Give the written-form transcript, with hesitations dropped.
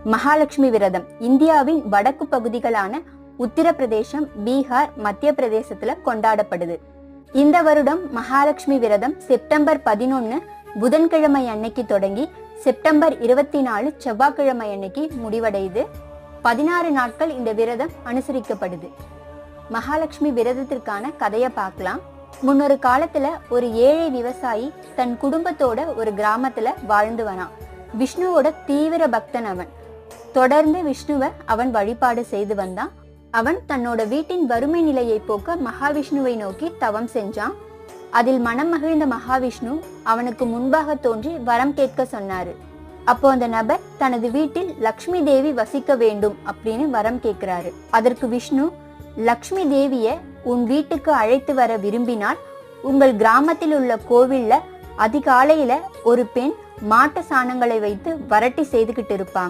மகாலட்சுமி விரதம் இந்தியாவின் வடக்கு பகுதிகளான உத்தரப்பிரதேசம், பீகார், மத்திய பிரதேசத்துல கொண்டாடப்படுது. இந்த வருடம் மகாலட்சுமி விரதம் செப்டம்பர் 11 புதன்கிழமை அன்னைக்கு தொடங்கி செப்டம்பர் 24 செவ்வாய்க்கிழமை அன்னைக்கு முடிவடையுது. 16 நாட்கள் இந்த விரதம் அனுசரிக்கப்படுது. மகாலட்சுமி விரதத்திற்கான கதையை பார்க்கலாம். முன்னொரு காலத்துல ஒரு ஏழை விவசாயி தன் குடும்பத்தோட ஒரு கிராமத்துல வாழ்ந்து வரான். விஷ்ணுவோட தீவிர பக்தன் அவன். தொடர்ந்து விஷ்ணுவை அவன் வழிபாடு செய்து வந்தான். அவன் தன்னோட வீட்டின் வறுமை நிலையை போக்க மகாவிஷ்ணுவை நோக்கி தவம் செஞ்சான். அதில் மனம் மகிழ்ந்த மகாவிஷ்ணு அவனுக்கு முன்பாக தோன்றி வரம் கேட்க சொன்னாரு. அப்போ அந்த நபர் தனது வீட்டில் லக்ஷ்மி தேவி வசிக்க வேண்டும் அப்படின்னு வரம் கேட்கிறாரு. அதற்கு விஷ்ணு, லக்ஷ்மி தேவிய உன் வீட்டுக்கு அழைத்து வர விரும்பினால் உங்கள் கிராமத்தில் உள்ள கோவில்ல அதிகாலையில ஒரு பெண் மாட்டு சாணங்களை வைத்து வரட்டி செய்துகிட்டு இருப்பாங்க.